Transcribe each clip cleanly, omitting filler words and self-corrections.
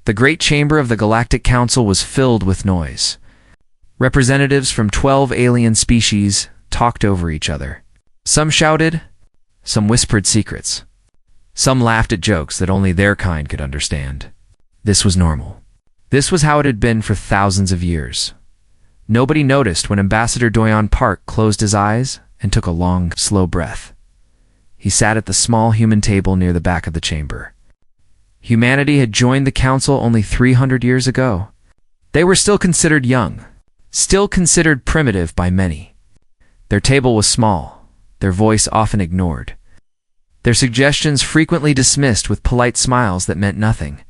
The great chamber of the Galactic Council was filled with noise. Representatives from 12 alien species talked over each other. Some shouted, some whispered secrets. Some laughed at jokes that only their kind could understand. This was normal. This was how it had been for thousands of years. Nobody noticed when Ambassador Doyon Park closed his eyes and took a long, slow breath. He sat at the small human table near the back of the chamber. Humanity had joined the council only 300 years ago. They were still considered young, still considered primitive by many. Their table was small, their voice often ignored. Their suggestions frequently dismissed with polite smiles that meant nothing.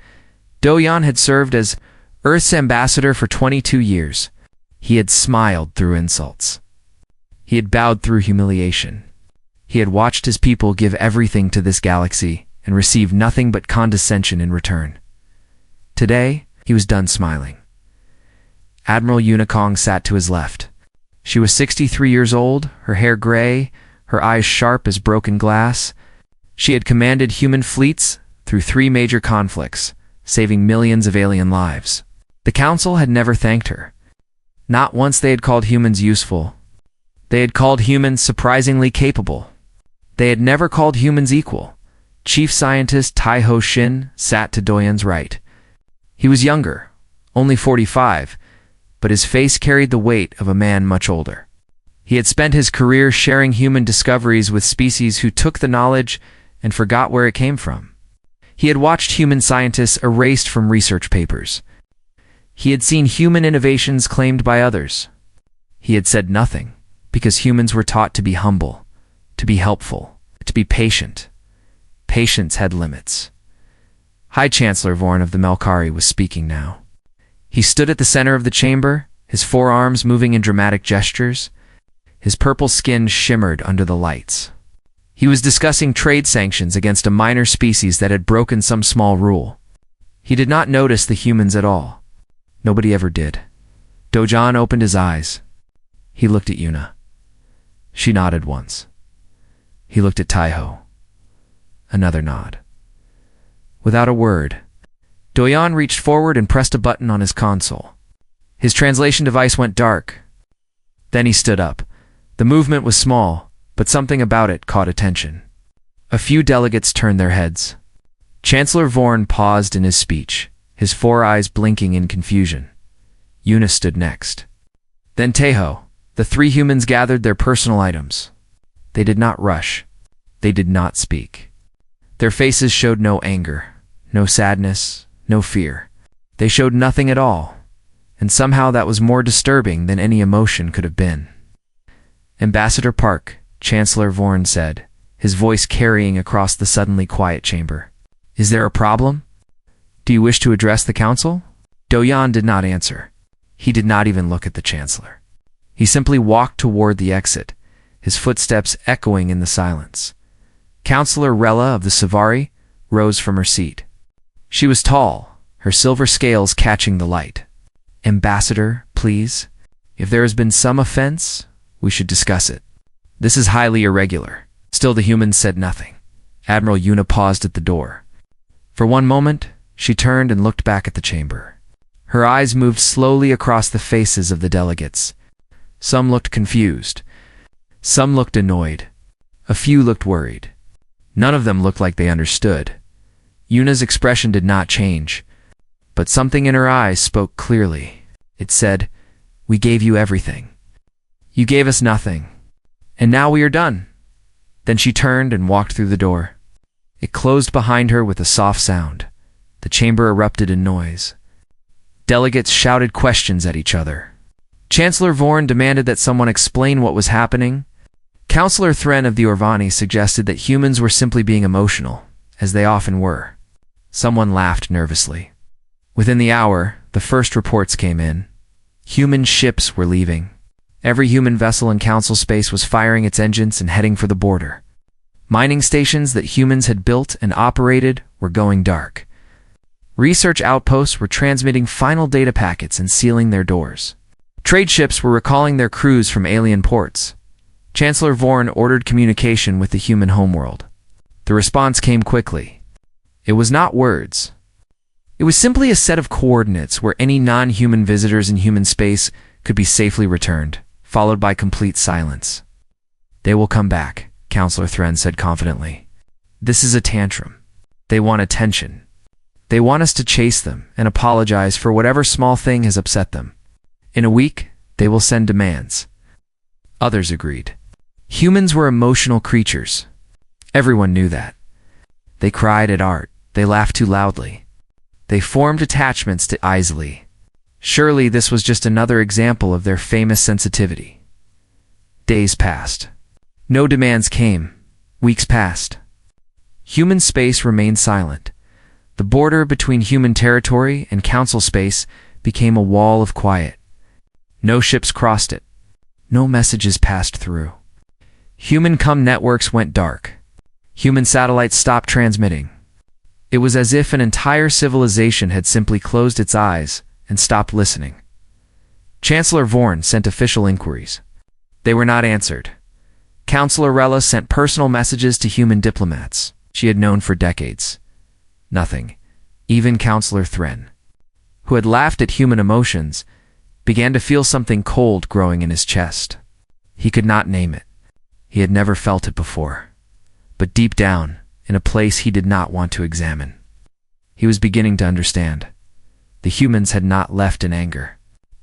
Doyon had served as Earth's ambassador for 22 years. He had smiled through insults. He had bowed through humiliation. He had watched his people give everything to this galaxy and received nothing but condescension in return. Today, he was done smiling. Admiral Unikong sat to his left. She was 63 years old, her hair gray, her eyes sharp as broken glass. She had commanded human fleets through 3 major conflicts, saving millions of alien lives. The Council had never thanked her. Not once they had called humans useful. They had called humans surprisingly capable. They had never called humans equal. Chief Scientist Tai-Ho Shin sat to Doyon's right. He was younger, only 45, but his face carried the weight of a man much older. He had spent his career sharing human discoveries with species who took the knowledge and forgot where it came from. He had watched human scientists erased from research papers. He had seen human innovations claimed by others. He had said nothing, because humans were taught to be humble, to be helpful, to be patient. Patience had limits. High Chancellor Vorn of the Melkari was speaking now. He stood at the center of the chamber, his forearms moving in dramatic gestures. His purple skin shimmered under the lights. He was discussing trade sanctions against a minor species that had broken some small rule. He did not notice the humans at all. Nobody ever did. Doyon opened his eyes. He looked at Yuna. She nodded once. He looked at Tai-Ho. Another nod. Without a word, Doyon reached forward and pressed a button on his console. His translation device went dark. Then he stood up. The movement was small, but something about it caught attention. A few delegates turned their heads. Chancellor Vorn paused in his speech, his 4 eyes blinking in confusion. Yuna stood next. Then Tai-Ho. The 3 humans gathered their personal items. They did not rush. They did not speak. Their faces showed no anger, no sadness, no fear. They showed nothing at all, and somehow that was more disturbing than any emotion could have been. Ambassador Park, Chancellor Vorn said, his voice carrying across the suddenly quiet chamber. Is there a problem? Do you wish to address the council? Doyon did not answer. He did not even look at the Chancellor. He simply walked toward the exit, his footsteps echoing in the silence. Counselor Rella of the Savari rose from her seat. She was tall, her silver scales catching the light. Ambassador, please. If there has been some offense, we should discuss it. This is highly irregular. Still the humans said nothing. Admiral Yuna paused at the door. For one moment, she turned and looked back at the chamber. Her eyes moved slowly across the faces of the delegates. Some looked confused. Some looked annoyed. A few looked worried. None of them looked like they understood. Yuna's expression did not change, but something in her eyes spoke clearly. It said, "We gave you everything. You gave us nothing. And now we are done." Then she turned and walked through the door. It closed behind her with a soft sound. The chamber erupted in noise. Delegates shouted questions at each other. Chancellor Vorn demanded that someone explain what was happening. Counselor Thren of the Orvani suggested that humans were simply being emotional, as they often were. Someone laughed nervously. Within the hour, the first reports came in. Human ships were leaving. Every human vessel in council space was firing its engines and heading for the border. Mining stations that humans had built and operated were going dark. Research outposts were transmitting final data packets and sealing their doors. Trade ships were recalling their crews from alien ports. Chancellor Vorn ordered communication with the human homeworld. The response came quickly. It was not words. It was simply a set of coordinates where any non-human visitors in human space could be safely returned, followed by complete silence. "They will come back," Counselor Thren said confidently. "This is a tantrum. They want attention. They want us to chase them and apologize for whatever small thing has upset them. In a week, they will send demands." Others agreed. Humans were emotional creatures. Everyone knew that. They cried at art. They laughed too loudly. They formed attachments to easily. Surely this was just another example of their famous sensitivity. Days passed. No demands came. Weeks passed. Human space remained silent. The border between human territory and council space became a wall of quiet. No ships crossed it. No messages passed through. Human networks went dark. Human satellites stopped transmitting. It was as if an entire civilization had simply closed its eyes and stopped listening. Chancellor Vorn sent official inquiries. They were not answered. Counselor Rella sent personal messages to human diplomats she had known for decades. Nothing. Even Counselor Thren, who had laughed at human emotions, began to feel something cold growing in his chest. He could not name it. He had never felt it before. But deep down, in a place he did not want to examine, he was beginning to understand. The humans had not left in anger.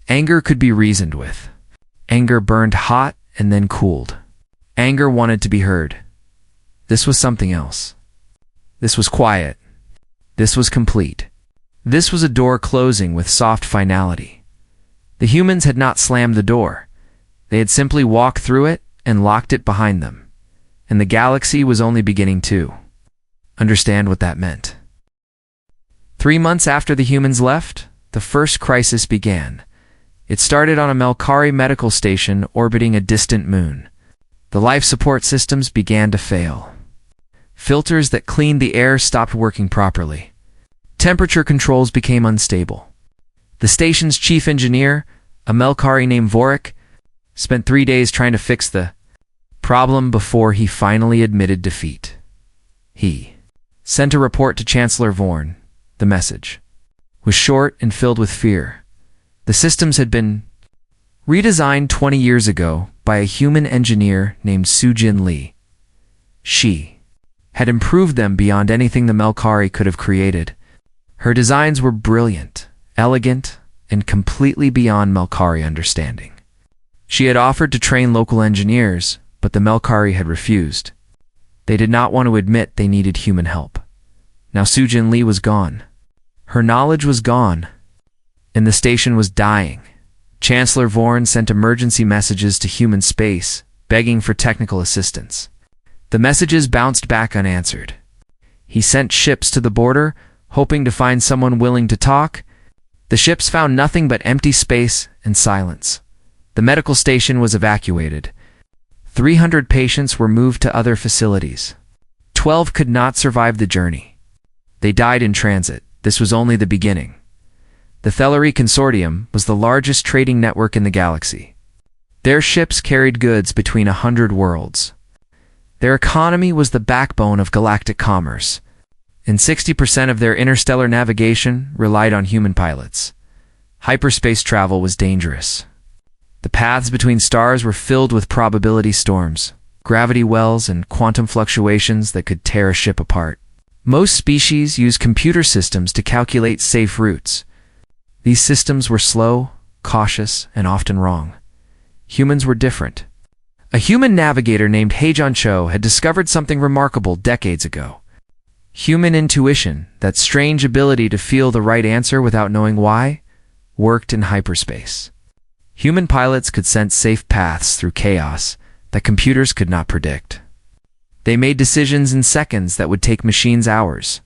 Anger could be reasoned with. Anger burned hot and then cooled. Anger wanted to be heard. This was something else. This was quiet. This was complete. This was a door closing with soft finality. The humans had not slammed the door. They had simply walked through it and locked it behind them. And the galaxy was only beginning to understand what that meant. 3 months after the humans left, the first crisis began. It started on a Melkari medical station orbiting a distant moon. The life support systems began to fail. Filters that cleaned the air stopped working properly. Temperature controls became unstable. The station's chief engineer, a Melkari named Vorik, spent 3 days trying to fix the problem before he finally admitted defeat. He sent a report to Chancellor Vorn. The message was short and filled with fear. The systems had been redesigned 20 years ago by a human engineer named Sujin Lee. She had improved them beyond anything the Melkari could have created. Her designs were brilliant, elegant, and completely beyond Melkari understanding. She had offered to train local engineers, but the Melkari had refused. They did not want to admit they needed human help. Now Sujin Lee was gone. Her knowledge was gone, and the station was dying. Chancellor Vorn sent emergency messages to human space, begging for technical assistance. The messages bounced back unanswered. He sent ships to the border, hoping to find someone willing to talk. The ships found nothing but empty space and silence. The medical station was evacuated. 300 patients were moved to other facilities. 12 could not survive the journey. They died in transit. This was only the beginning. The Thellery Consortium was the largest trading network in the galaxy. Their ships carried goods between 100 worlds. Their economy was the backbone of galactic commerce, and 60% of their interstellar navigation relied on human pilots. Hyperspace travel was dangerous. The paths between stars were filled with probability storms, gravity wells, and quantum fluctuations that could tear a ship apart. Most species use computer systems to calculate safe routes. These systems were slow, cautious, and often wrong. Humans were different. A human navigator named Heijan Cho had discovered something remarkable decades ago. Human intuition, that strange ability to feel the right answer without knowing why, worked in hyperspace. Human pilots could sense safe paths through chaos that computers could not predict. They made decisions in seconds that would take machines hours.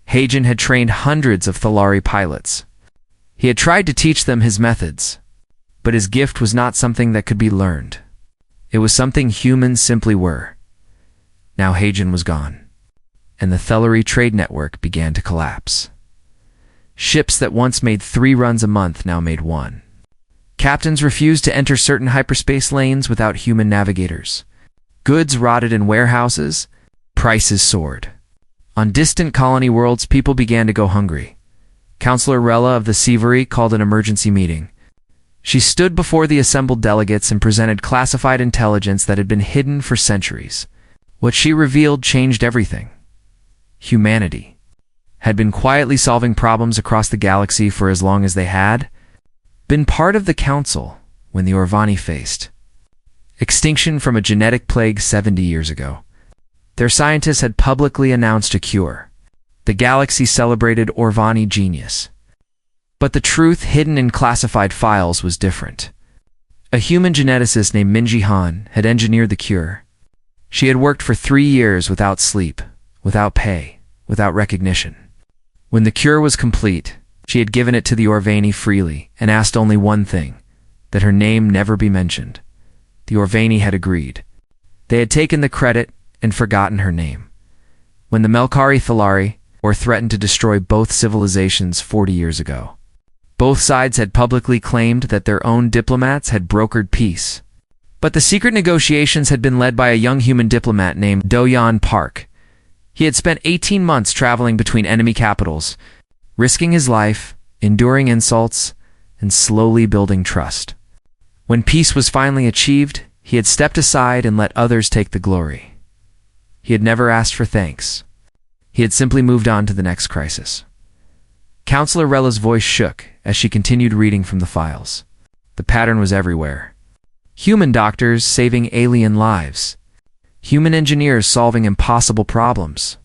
Heijan had trained hundreds of Thelari pilots. He had tried to teach them his methods, but his gift was not something that could be learned. It was something humans simply were. Now Heijan was gone, and the Thellery trade network began to collapse. Ships that once made 3 runs a month now made 1. Captains refused to enter certain hyperspace lanes without human navigators. Goods rotted in warehouses. Prices soared. On distant colony worlds, people began to go hungry. Counselor Rella of the Sievery called an emergency meeting. She stood before the assembled delegates and presented classified intelligence that had been hidden for centuries. What she revealed changed everything. Humanity had been quietly solving problems across the galaxy for as long as they had been part of the Council when the Orvani faced extinction from a genetic plague 70 years ago. Their scientists had publicly announced a cure. The galaxy celebrated Orvani genius. But the truth hidden in classified files was different. A human geneticist named Minji Han had engineered the cure. She had worked for 3 years without sleep, without pay, without recognition. When the cure was complete, she had given it to the Orvani freely and asked only one thing, that her name never be mentioned. The Orvani had agreed. They had taken the credit and forgotten her name. When the Melkari Thalari threatened to destroy both civilizations 40 years ago, both sides had publicly claimed that their own diplomats had brokered peace. But the secret negotiations had been led by a young human diplomat named Do-Yan Park. He had spent 18 months traveling between enemy capitals, risking his life, enduring insults, and slowly building trust. When peace was finally achieved, he had stepped aside and let others take the glory. He had never asked for thanks. He had simply moved on to the next crisis. Counselor Rella's voice shook as she continued reading from the files. The pattern was everywhere. Human doctors saving alien lives. Human engineers solving impossible problems.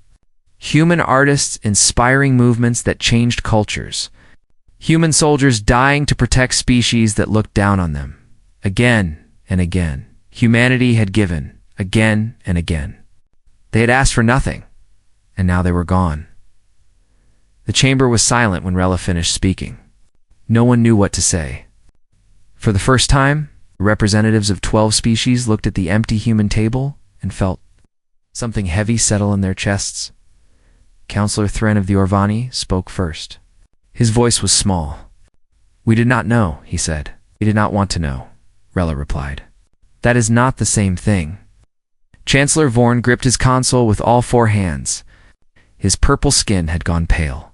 Human artists inspiring movements that changed cultures. Human soldiers dying to protect species that looked down on them. Again and again, humanity had given, again and again. They had asked for nothing, and now they were gone. The chamber was silent when Rella finished speaking. No one knew what to say. For the first time, the representatives of 12 species looked at the empty human table and felt something heavy settle in their chests. Counselor Thren of the Orvani spoke first. His voice was small. "We did not know," he said. "We did not want to know," Rella replied. "That is not the same thing." Chancellor Vorn gripped his console with all 4 hands. His purple skin had gone pale.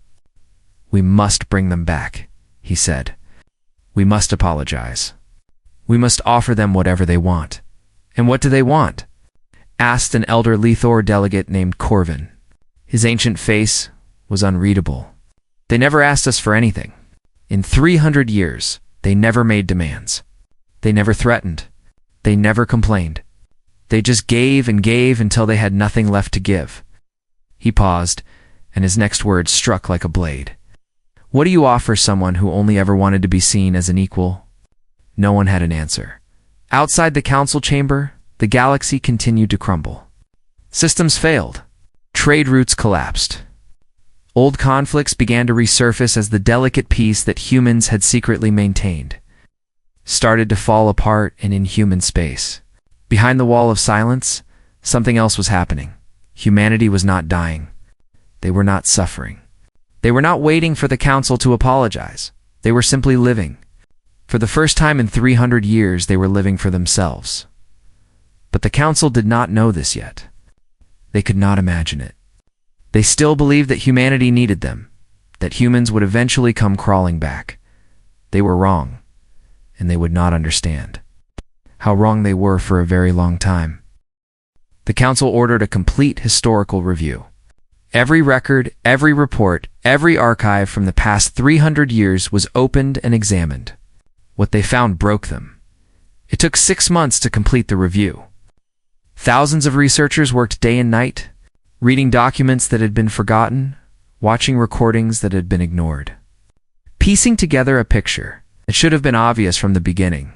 "We must bring them back," he said. "We must apologize. We must offer them whatever they want." "And what do they want?" asked an elder Lethor delegate named Corvin. His ancient face was unreadable. "They never asked us for anything. In 300 years, they never made demands. They never threatened. They never complained. They just gave and gave until they had nothing left to give." He paused, and his next words struck like a blade. "What do you offer someone who only ever wanted to be seen as an equal?" No one had an answer. Outside the council chamber, the galaxy continued to crumble. Systems failed. Trade routes collapsed. Old conflicts began to resurface as the delicate peace that humans had secretly maintained started to fall apart in inhuman space. Behind the wall of silence, something else was happening. Humanity was not dying. They were not suffering. They were not waiting for the council to apologize. They were simply living. For the first time in 300 years, they were living for themselves. But the council did not know this yet. They could not imagine it. They still believed that humanity needed them, that humans would eventually come crawling back. They were wrong, and they would not understand how wrong they were for a very long time. The council ordered a complete historical review. Every record, every report, every archive from the past 300 years was opened and examined. What they found broke them. It took 6 months to complete the review. Thousands of researchers worked day and night, reading documents that had been forgotten, watching recordings that had been ignored, piecing together a picture that should have been obvious from the beginning.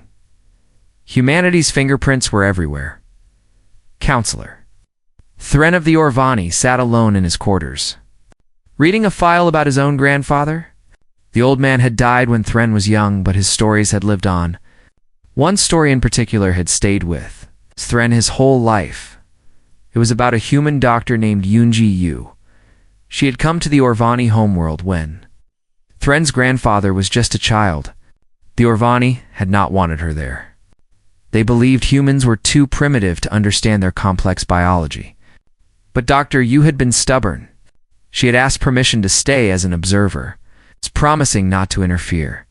Humanity's fingerprints were everywhere. Counselor Thren of the Orvani sat alone in his quarters, reading a file about his own grandfather. The old man had died when Thren was young, but his stories had lived on. One story in particular had stayed with Thren his whole life. It was about a human doctor named Yunji Yu. She had come to the Orvani homeworld when Thren's grandfather was just a child. The Orvani had not wanted her there. They believed humans were too primitive to understand their complex biology. But Dr. Yu had been stubborn. She had asked permission to stay as an observer. promising not to interfere.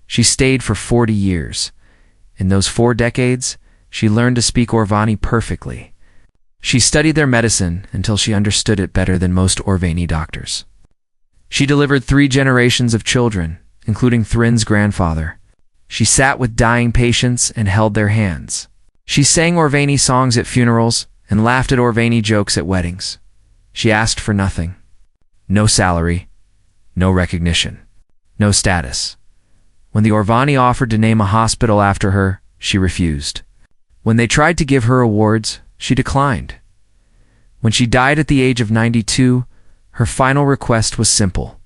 She stayed for 40 years. In those 4 decades, she learned to speak Orvani perfectly. She studied their medicine until she understood it better than most Orvani doctors. She delivered 3 generations of children, including Thrin's grandfather. She sat with dying patients and held their hands. She sang Orvani songs at funerals and laughed at Orvani jokes at weddings. She asked for nothing. No salary, no recognition, no status. When the Orvani offered to name a hospital after her, she refused. When they tried to give her awards, she declined. When she died at the age of 92, her final request was simple.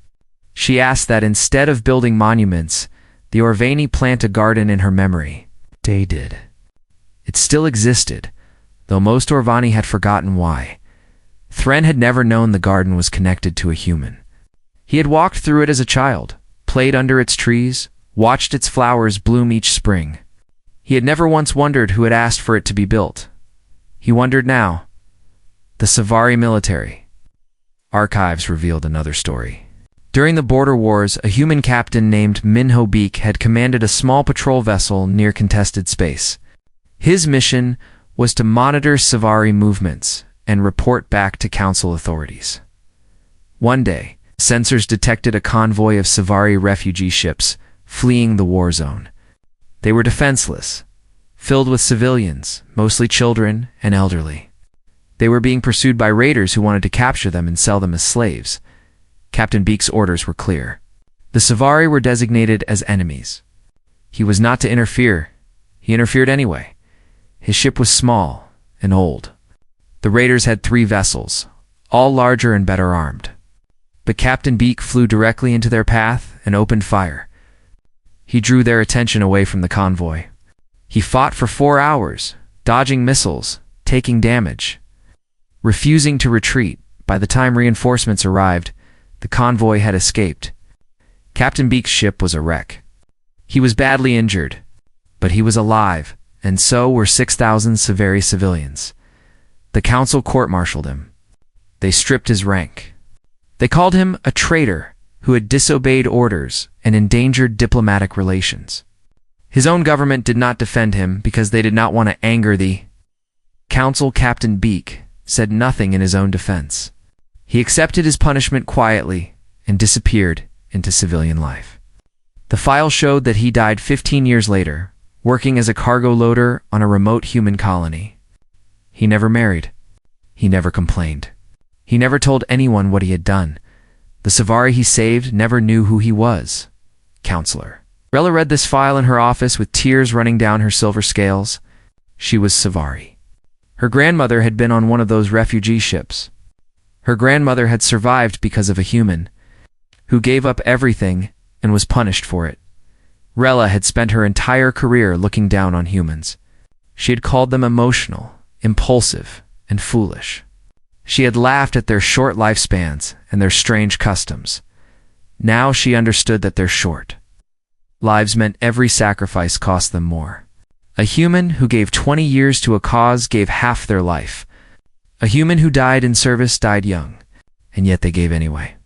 She asked that instead of building monuments, the Orvani plant a garden in her memory. They did. It still existed, though most Orvani had forgotten why. Thren had never known the garden was connected to a human. He had walked through it as a child, played under its trees, watched its flowers bloom each spring. He had never once wondered who had asked for it to be built. He wondered now. The Savari military. Archives revealed another story. During the border wars, a human captain named Minho Beek had commanded a small patrol vessel near contested space. His mission was to monitor Savari movements and report back to council authorities. One day, sensors detected a convoy of Savari refugee ships fleeing the war zone. They were defenseless, filled with civilians, mostly children and elderly. They were being pursued by raiders who wanted to capture them and sell them as slaves. Captain Beek's orders were clear. The Savari were designated as enemies. He was not to interfere. He interfered anyway. His ship was small and old. The raiders had 3 vessels, all larger and better armed. But Captain Beek flew directly into their path and opened fire. He drew their attention away from the convoy. He fought for 4 hours, dodging missiles, taking damage. Refusing to retreat, by the time reinforcements arrived, the convoy had escaped. Captain Beek's ship was a wreck. He was badly injured, but he was alive, and so were 6,000 Savari civilians. The council court-martialed him. They stripped his rank. They called him a traitor who had disobeyed orders and endangered diplomatic relations. His own government did not defend him because they did not want to anger the council. Captain Beek said nothing in his own defense. He accepted his punishment quietly and disappeared into civilian life. The file showed that he died 15 years later, working as a cargo loader on a remote human colony. He never married. He never complained. He never told anyone what he had done. The Savari he saved never knew who he was. Counselor. Rella read this file in her office with tears running down her silver scales. She was Savari. Her grandmother had been on one of those refugee ships. Her grandmother had survived because of a human who gave up everything and was punished for it. Rella had spent her entire career looking down on humans. She had called them emotional, impulsive, and foolish. She had laughed at their short lifespans and their strange customs. Now she understood that their short lives meant every sacrifice cost them more. A human who gave 20 years to a cause gave half their life. A human who died in service died young, and yet they gave anyway.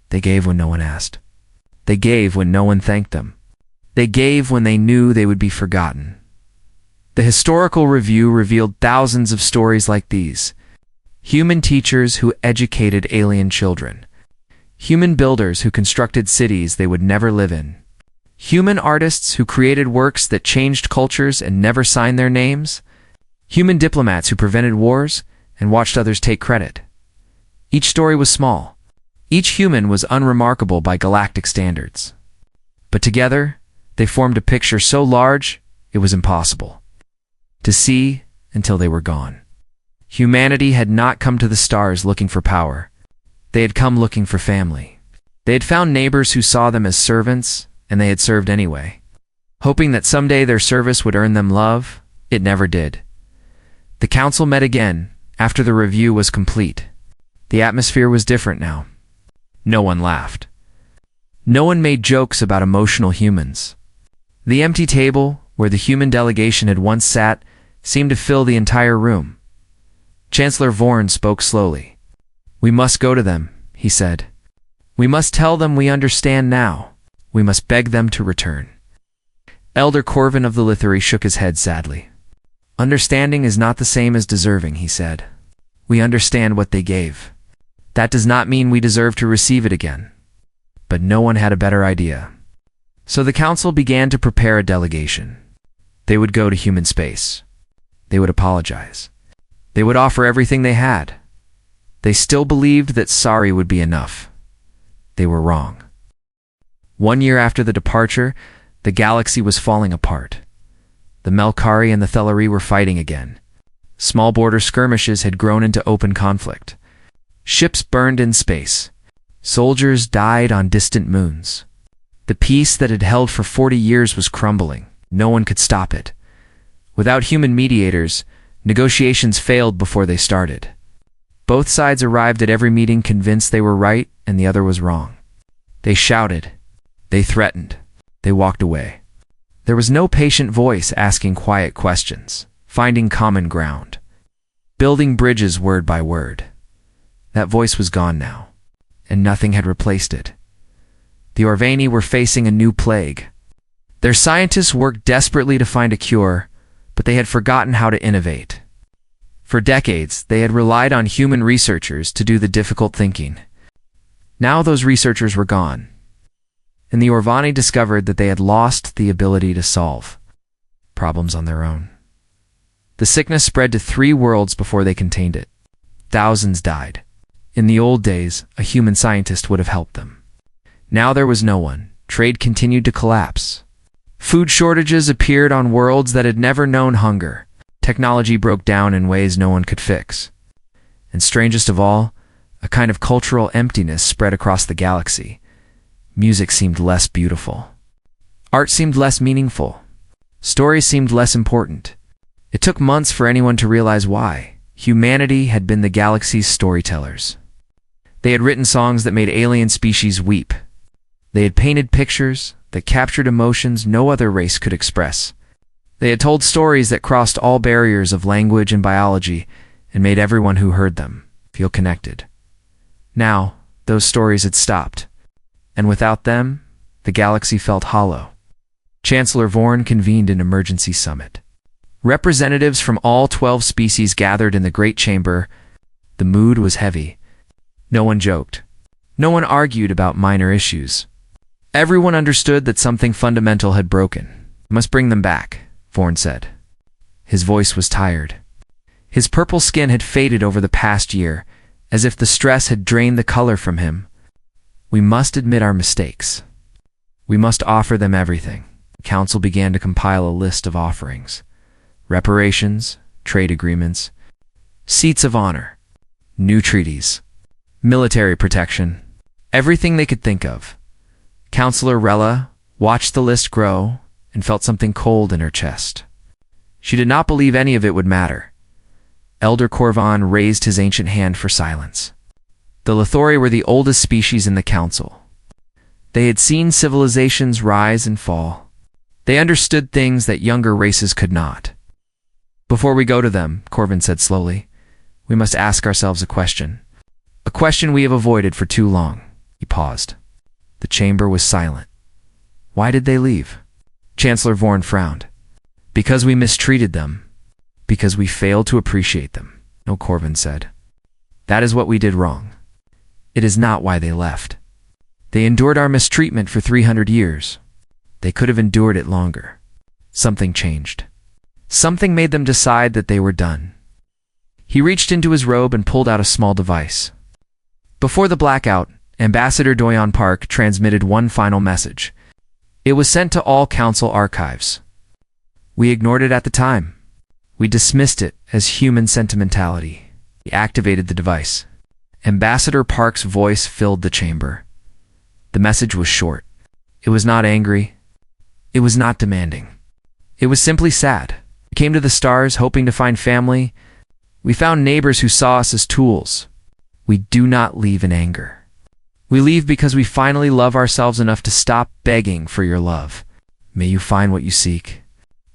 They gave when no one asked. They gave when no one thanked them. They gave when they knew they would be forgotten. The historical review revealed thousands of stories like these. Human teachers who educated alien children. Human builders who constructed cities they would never live in. Human artists who created works that changed cultures and never signed their names. Human diplomats who prevented wars and watched others take credit. Each story was small. Each human was unremarkable by galactic standards. But together, they formed a picture so large, it was impossible to see until they were gone. Humanity had not come to the stars looking for power. They had come looking for family. They had found neighbors who saw them as servants, and they had served anyway. Hoping that someday their service would earn them love, it never did. The council met again after the review was complete. The atmosphere was different now. No one laughed. No one made jokes about emotional humans. The empty table, where the human delegation had once sat, seemed to fill the entire room. Chancellor Vorn spoke slowly. "We must go to them," he said. "We must tell them we understand now. We must beg them to return." Elder Corvin of the Lithari shook his head sadly. "Understanding is not the same as deserving," he said. "We understand what they gave. That does not mean we deserve to receive it again." But no one had a better idea. So the council began to prepare a delegation. They would go to human space. They would apologize. They would offer everything they had. They still believed that sorry would be enough. They were wrong. 1 year after the departure, the galaxy was falling apart. The Melkari and the Thelari were fighting again. Small border skirmishes had grown into open conflict. Ships burned in space. Soldiers died on distant moons. The peace that had held for 40 years was crumbling. No one could stop it. Without human mediators, negotiations failed before they started. Both sides arrived at every meeting convinced they were right and the other was wrong. They shouted. They threatened. They walked away. There was no patient voice asking quiet questions, finding common ground, building bridges word by word. That voice was gone now, and nothing had replaced it. The Orvani were facing a new plague. Their scientists worked desperately to find a cure, but they had forgotten how to innovate. For decades, they had relied on human researchers to do the difficult thinking. Now those researchers were gone, and the Orvani discovered that they had lost the ability to solve problems on their own. The sickness spread to 3 worlds before they contained it. Thousands died. In the old days, a human scientist would have helped them. Now there was no one. Trade continued to collapse. Food shortages appeared on worlds that had never known hunger. Technology broke down in ways no one could fix. And strangest of all, a kind of cultural emptiness spread across the galaxy. Music seemed less beautiful. Art seemed less meaningful. Stories seemed less important. It took months for anyone to realize why. Humanity had been the galaxy's storytellers. They had written songs that made alien species weep. They had painted pictures that captured emotions no other race could express. They had told stories that crossed all barriers of language and biology and made everyone who heard them feel connected. Now, those stories had stopped, and without them, the galaxy felt hollow. Chancellor Vorn convened an emergency summit. Representatives from all 12 species gathered in the Great Chamber. The mood was heavy. No one joked. No one argued about minor issues. Everyone understood that something fundamental had broken. "We must bring them back," Vorn said. His voice was tired. His purple skin had faded over the past year, as if the stress had drained the color from him. "We must admit our mistakes. We must offer them everything." The council began to compile a list of offerings. Reparations, trade agreements, seats of honor, new treaties, military protection, everything they could think of. Counselor Rella watched the list grow and felt something cold in her chest. She did not believe any of it would matter. Elder Corvan raised his ancient hand for silence. The Lithori were the oldest species in the council. They had seen civilizations rise and fall. They understood things that younger races could not. "Before we go to them," Corvin said slowly, "we must ask ourselves a question. A question we have avoided for too long." He paused. The chamber was silent. Why did they leave? Chancellor Vorn frowned. "Because we mistreated them. Because we failed to appreciate them." No, Corvin said. "That is what we did wrong. It is not why they left. They endured our mistreatment for 300 years. They could have endured it longer. Something changed. Something made them decide that they were done." He reached into his robe and pulled out a small device. Before the blackout, Ambassador Doyon Park transmitted one final message. It was sent to all council archives. We ignored it at the time. We dismissed it as human sentimentality. He activated the device. Ambassador Park's voice filled the chamber. The message was short. It was not angry. It was not demanding. It was simply sad. We came to the stars hoping to find family. We found neighbors who saw us as tools. We do not leave in anger. We leave because we finally love ourselves enough to stop begging for your love. May you find what you seek.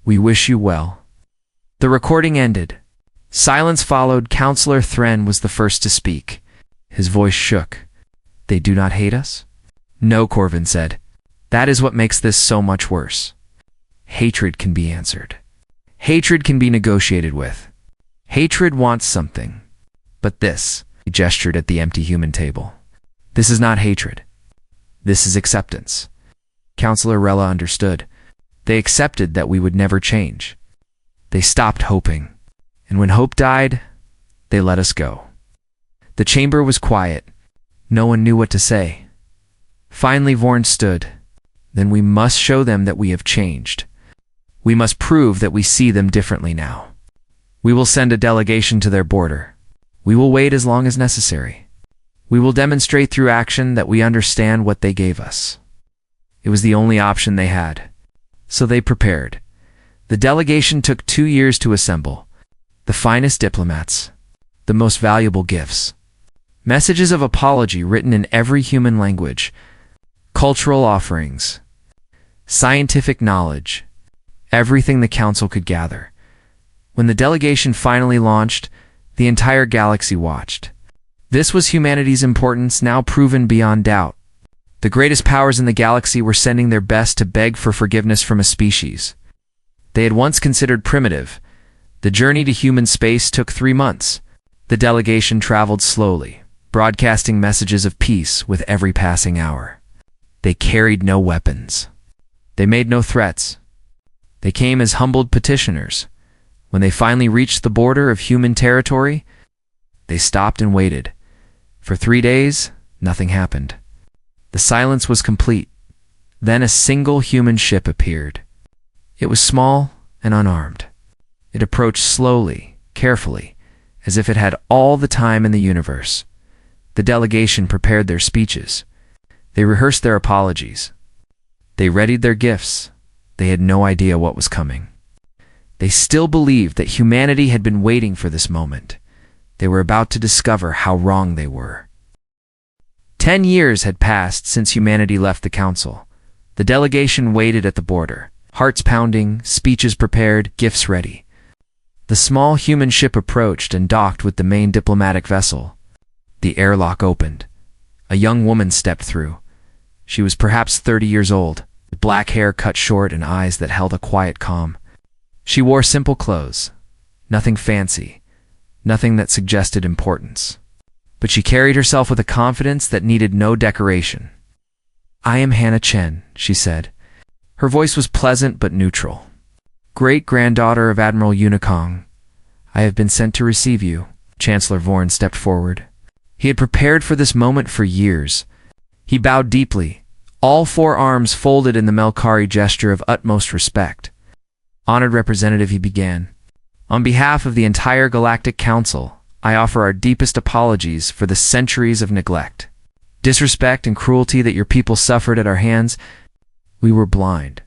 We wish you well. The recording ended. Silence followed. Counselor Thren was the first to speak. His voice shook. "They do not hate us?" "No," Corvin said. That is what makes this so much worse. Hatred can be answered. Hatred can be negotiated with. Hatred wants something. But this, he gestured at the empty human table. This is not hatred. This is acceptance. Counselor Rella understood. They accepted that we would never change. They stopped hoping. And when hope died, they let us go. The chamber was quiet. No one knew what to say. Finally, Vorn stood. Then we must show them that we have changed. We must prove that we see them differently now. We will send a delegation to their border. We will wait as long as necessary. We will demonstrate through action that we understand what they gave us. It was the only option they had. So they prepared. The delegation took 2 years to assemble. The finest diplomats. The most valuable gifts. Messages of apology written in every human language. Cultural offerings. Scientific knowledge. Everything the council could gather. When the delegation finally launched, the entire galaxy watched. This was humanity's importance now proven beyond doubt. The greatest powers in the galaxy were sending their best to beg for forgiveness from a species they had once considered primitive. The journey to human space took 3 months. The delegation traveled slowly, broadcasting messages of peace with every passing hour. They carried no weapons. They made no threats. They came as humbled petitioners. When they finally reached the border of human territory, they stopped and waited. For 3 days, nothing happened. The silence was complete. Then a single human ship appeared. It was small and unarmed. It approached slowly, carefully, as if it had all the time in the universe. The delegation prepared their speeches. They rehearsed their apologies. They readied their gifts. They had no idea what was coming. They still believed that humanity had been waiting for this moment. They were about to discover how wrong they were. 10 years had passed since humanity left the council. The delegation waited at the border, hearts pounding, speeches prepared, gifts ready. The small human ship approached and docked with the main diplomatic vessel. The airlock opened. A young woman stepped through. She was perhaps 30 years old, with black hair cut short and eyes that held a quiet calm. She wore simple clothes, nothing fancy, nothing that suggested importance. But she carried herself with a confidence that needed no decoration. "I am Hannah Chen," she said. Her voice was pleasant but neutral. "Great-granddaughter of Admiral Unicong, I have been sent to receive you." Chancellor Vorn stepped forward. He had prepared for this moment for years. He bowed deeply, all 4 arms folded in the Melkari gesture of utmost respect. "Honored representative," he began, "on behalf of the entire Galactic Council, I offer our deepest apologies for the centuries of neglect, disrespect, and cruelty that your people suffered at our hands. We were blind.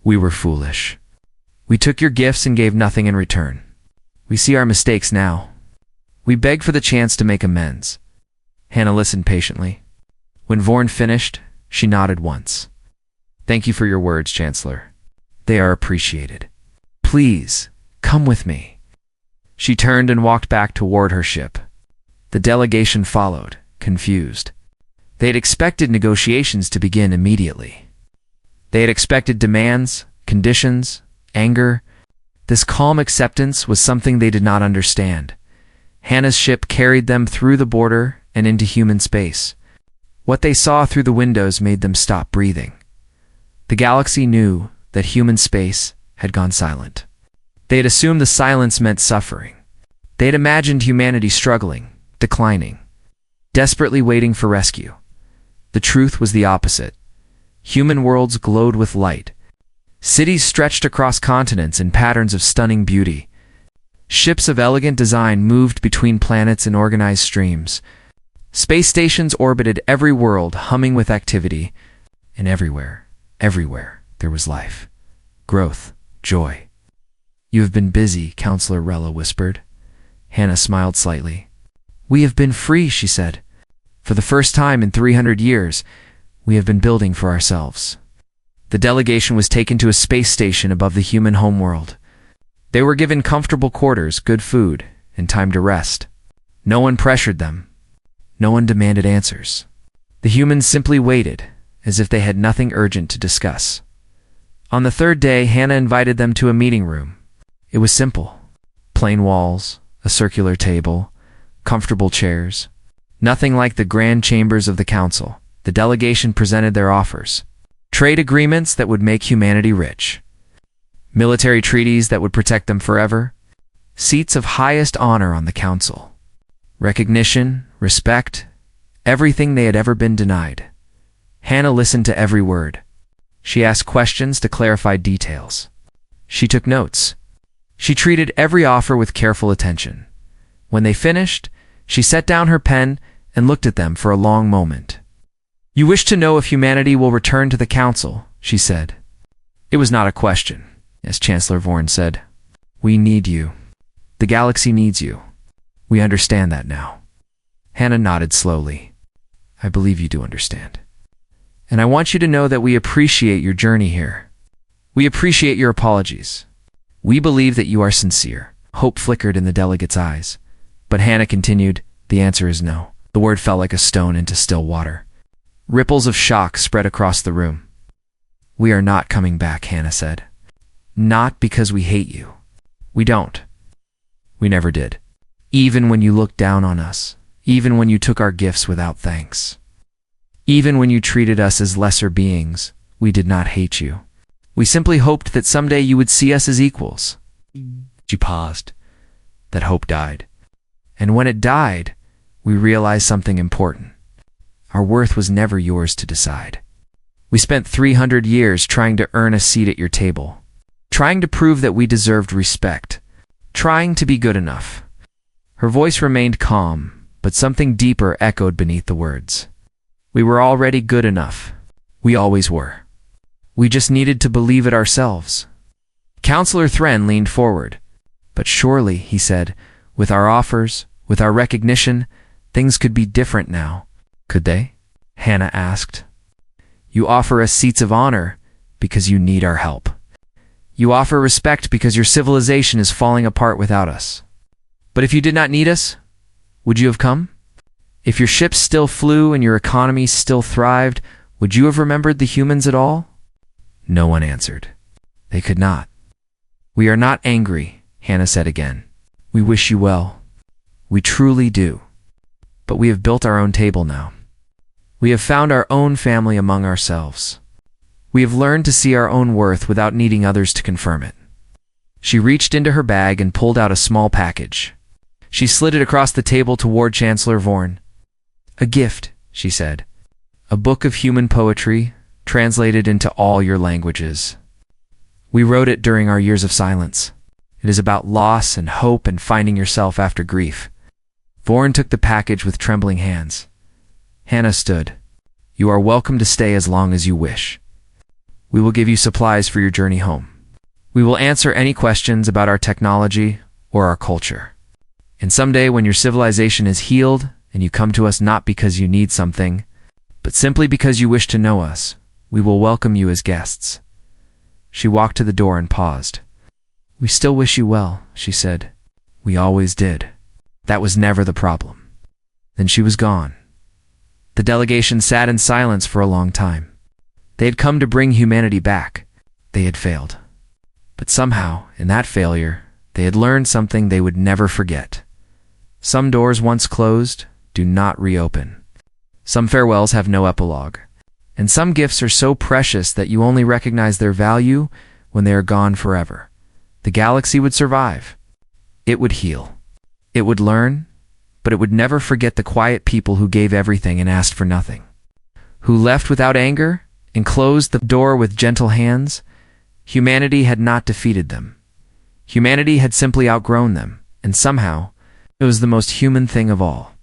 We were foolish. We took your gifts and gave nothing in return. We see our mistakes now. We beg for the chance to make amends." Hannah listened patiently. When Vorn finished, she nodded once. "Thank you for your words, Chancellor. They are appreciated. Please, come with me." She turned and walked back toward her ship. The delegation followed, confused. They had expected negotiations to begin immediately. They had expected demands, conditions, anger. This calm acceptance was something they did not understand. Hannah's ship carried them through the border and into human space. What they saw through the windows made them stop breathing. The galaxy knew that human space had gone silent. They had assumed the silence meant suffering. They had imagined humanity struggling, declining, desperately waiting for rescue. The truth was the opposite. Human worlds glowed with light. Cities stretched across continents in patterns of stunning beauty. Ships of elegant design moved between planets in organized streams. Space stations orbited every world, humming with activity. And everywhere, there was life, growth, joy. "You have been busy," Counselor Rella whispered. Hannah smiled slightly. "We have been free," she said. "For the first time in 300 years, we have been building for ourselves." The delegation was taken to a space station above the human homeworld. They were given comfortable quarters, good food, and time to rest. No one pressured them. No one demanded answers. The humans simply waited, as if they had nothing urgent to discuss. On the third day, Hannah invited them to a meeting room. It was simple. Plain walls, a circular table, comfortable chairs. Nothing like the grand chambers of the council. The delegation presented their offers. Trade agreements that would make humanity rich. Military treaties that would protect them forever. Seats of highest honor on the council. Recognition, respect, everything they had ever been denied. Hannah listened to every word. She asked questions to clarify details. She took notes. She treated every offer with careful attention. When they finished, she set down her pen and looked at them for a long moment. "You wish to know if humanity will return to the council," she said. It was not a question, as Chancellor Vorn said. "We need you. The galaxy needs you. We understand that now." Hannah nodded slowly. "I believe you do understand. And I want you to know that we appreciate your journey here. We appreciate your apologies. We believe that you are sincere." Hope flickered in the delegate's eyes. But Hannah continued, "The answer is no." The word fell like a stone into still water. Ripples of shock spread across the room. "We are not coming back," Hannah said. "Not because we hate you. We don't. We never did. Even when you looked down on us, even when you took our gifts without thanks, even when you treated us as lesser beings, we did not hate you. We simply hoped that someday you would see us as equals." She paused. That hope died. And when it died, we realized something important. Our worth was never yours to decide. We spent 300 years trying to earn a seat at your table, trying to prove that we deserved respect, trying to be good enough. Her voice remained calm, but something deeper echoed beneath the words. We were already good enough. We always were. We just needed to believe it ourselves. Counselor Thren leaned forward. "But surely," he said, "with our offers, with our recognition, things could be different now." "Could they?" Hannah asked. "You offer us seats of honor because you need our help. You offer respect because your civilization is falling apart without us. But if you did not need us, would you have come? If your ships still flew and your economy still thrived, would you have remembered the humans at all?" No one answered. They could not. "We are not angry," Hannah said again. "We wish you well. We truly do. But we have built our own table now. We have found our own family among ourselves. We have learned to see our own worth without needing others to confirm it." She reached into her bag and pulled out a small package. She slid it across the table toward Chancellor Vorn. "A gift," she said. "A book of human poetry, translated into all your languages. We wrote it during our years of silence. It is about loss and hope and finding yourself after grief." Vorn took the package with trembling hands. Hannah stood. "You are welcome to stay as long as you wish. We will give you supplies for your journey home. We will answer any questions about our technology or our culture. And someday when your civilization is healed and you come to us not because you need something, but simply because you wish to know us, we will welcome you as guests." She walked to the door and paused. "We still wish you well," she said. "We always did. That was never the problem." Then she was gone. The delegation sat in silence for a long time. They had come to bring humanity back. They had failed. But somehow, in that failure, they had learned something they would never forget. Some doors once closed do not reopen. Some farewells have no epilogue. And some gifts are so precious that you only recognize their value when they are gone forever. The galaxy would survive. It would heal. It would learn, but it would never forget the quiet people who gave everything and asked for nothing. Who left without anger and closed the door with gentle hands. Humanity had not defeated them. Humanity had simply outgrown them, and somehow, it was the most human thing of all.